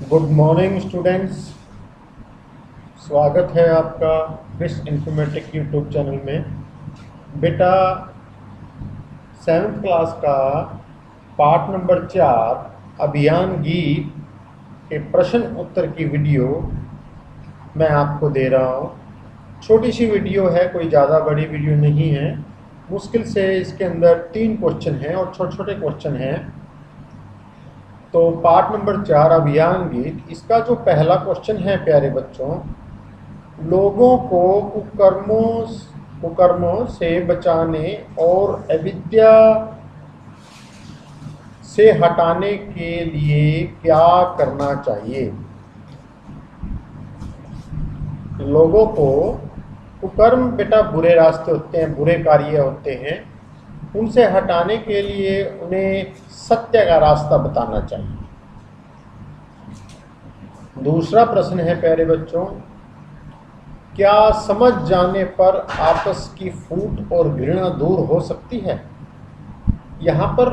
Good morning students. स्वागत है आपका क्रिस इन्फॉर्मेटिक यूट्यूब चैनल में। बेटा 7th क्लास का पार्ट नंबर 4 अभियान गीत के प्रश्न उत्तर की वीडियो मैं आपको दे रहा हूँ। छोटी सी वीडियो है, कोई ज़्यादा बड़ी वीडियो नहीं है। मुश्किल से इसके अंदर 3 क्वेश्चन हैं और छोटे छोटे क्वेश्चन हैं। तो पार्ट नंबर 4 अभियान गीत, इसका जो पहला क्वेश्चन है प्यारे बच्चों, लोगों को कुकर्मों से बचाने और अविद्या से हटाने के लिए क्या करना चाहिए। लोगों को कुकर्म बेटा बुरे रास्ते होते हैं, बुरे कार्य होते हैं, उनसे हटाने के लिए उन्हें सत्य का रास्ता बताना चाहिए। दूसरा प्रश्न है प्यारे बच्चों, क्या समझ जाने पर आपस की फूट और घृणा दूर हो सकती है। यहाँ पर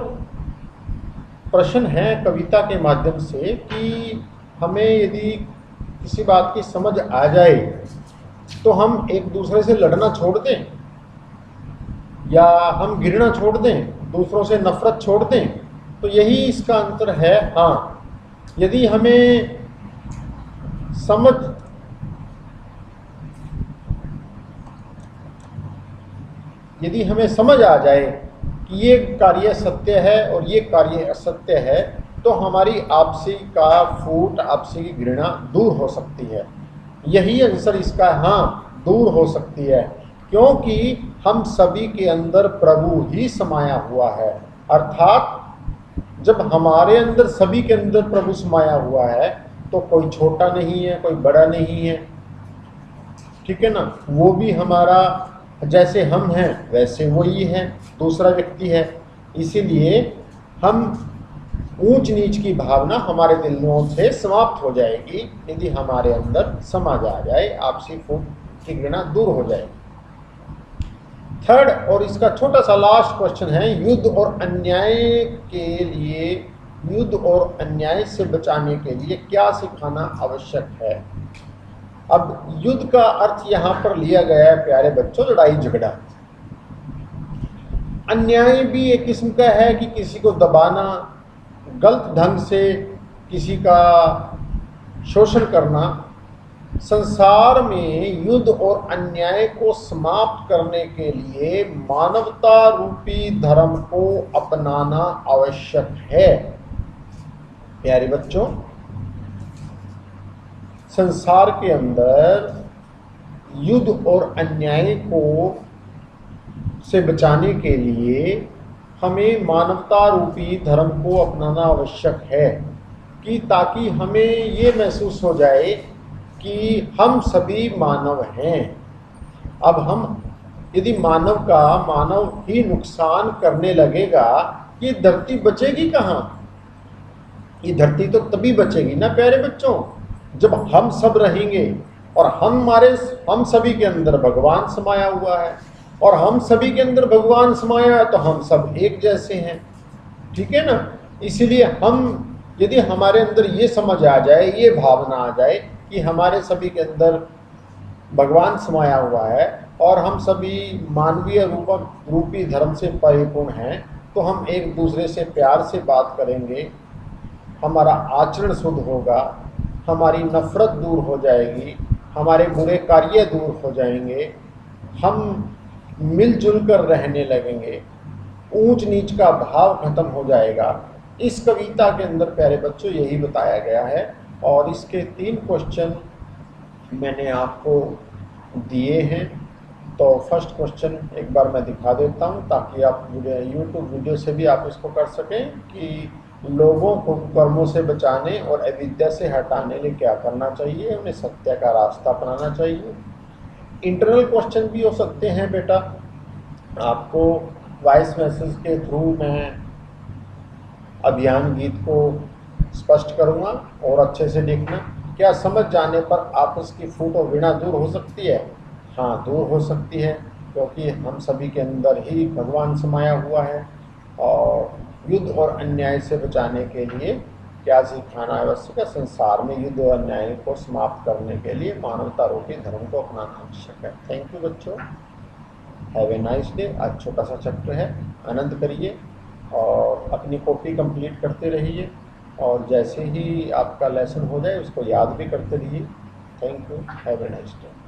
प्रश्न है कविता के माध्यम से कि हमें यदि किसी बात की समझ आ जाए तो हम एक दूसरे से लड़ना छोड़ दें या हम घृणा छोड़ दें, दूसरों से नफरत छोड़ दें। तो यही इसका अंतर है। हाँ, यदि हमें समझ आ जाए कि ये कार्य सत्य है और ये कार्य असत्य है, तो हमारी आपसी का फूट, आपसी की घृणा दूर हो सकती है। यही आंसर इसका। हाँ, दूर हो सकती है, क्योंकि हम सभी के अंदर प्रभु ही समाया हुआ है। अर्थात जब हमारे अंदर, सभी के अंदर प्रभु समाया हुआ है, तो कोई छोटा नहीं है, कोई बड़ा नहीं है। ठीक है ना। वो भी हमारा, जैसे हम हैं वैसे वही है, दूसरा व्यक्ति है। इसीलिए हम ऊंच नीच की भावना हमारे दिलों से समाप्त हो जाएगी यदि हमारे अंदर समझ आ जाए, आपसी फूट की घृणा दूर हो जाएगी। थर्ड और इसका छोटा सा लास्ट क्वेश्चन है, युद्ध और अन्याय से बचाने के लिए क्या सिखाना आवश्यक है। अब युद्ध का अर्थ यहाँ पर लिया गया है प्यारे बच्चों, लड़ाई झगड़ा। अन्याय भी एक किस्म का है कि किसी को दबाना, गलत ढंग से किसी का शोषण करना। संसार में युद्ध और अन्याय को समाप्त करने के लिए मानवता रूपी धर्म को अपनाना आवश्यक है। प्यारे बच्चों, संसार के अंदर युद्ध और अन्याय को से बचाने के लिए हमें मानवता रूपी धर्म को अपनाना आवश्यक है, कि ताकि हमें ये महसूस हो जाए कि हम सभी मानव हैं। अब हम यदि मानव ही नुकसान करने लगेगा, ये धरती बचेगी कहाँ। ये धरती तो तभी बचेगी ना प्यारे बच्चों, जब हम सब रहेंगे और हम सभी के अंदर भगवान समाया हुआ है, और हम सभी के अंदर भगवान समाया है तो हम सब एक जैसे हैं। ठीक है ना। इसलिए यदि हमारे अंदर ये समझ आ जाए, ये भावना आ जाए कि हमारे सभी के अंदर भगवान समाया हुआ है और हम सभी मानवीय रूपी धर्म से परिपूर्ण हैं, तो हम एक दूसरे से प्यार से बात करेंगे, हमारा आचरण शुद्ध होगा, हमारी नफरत दूर हो जाएगी, हमारे बुरे कार्य दूर हो जाएंगे, हम मिलजुल कर रहने लगेंगे, ऊंच नीच का भाव खत्म हो जाएगा। इस कविता के अंदर प्यारे बच्चों यही बताया गया है। और इसके 3 क्वेश्चन मैंने आपको दिए हैं। तो फर्स्ट क्वेश्चन एक बार मैं दिखा देता हूं, ताकि आप यूट्यूब वीडियो से भी आप इसको कर सकें कि लोगों को कर्मों से बचाने और अविद्या से हटाने लिए क्या करना चाहिए, उन्हें सत्य का रास्ता अपनाना चाहिए। इंटरनल क्वेश्चन भी हो सकते हैं बेटा, आपको वॉइस मैसेज के थ्रू मैं अभियान गीत को स्पष्ट करूंगा और अच्छे से देखना। क्या समझ जाने पर आपस की फूट और घृणा दूर हो सकती है। हाँ, दूर हो सकती है, क्योंकि हम सभी के अंदर ही भगवान समाया हुआ है। और युद्ध और अन्याय से बचाने के लिए क्या सिखाना आवश्यक है? संसार में युद्ध और अन्याय को समाप्त करने के लिए मानवता रूपी धर्म को अपनाना आवश्यक है। थैंक यू बच्चों, हैव ए नाइस डे। आज छोटा सा चैप्टर है, आनंद करिए और अपनी कॉपी कंप्लीट करते रहिए, और जैसे ही आपका लेसन हो जाए उसको याद भी करते रहिए। Thank you, have a nice day.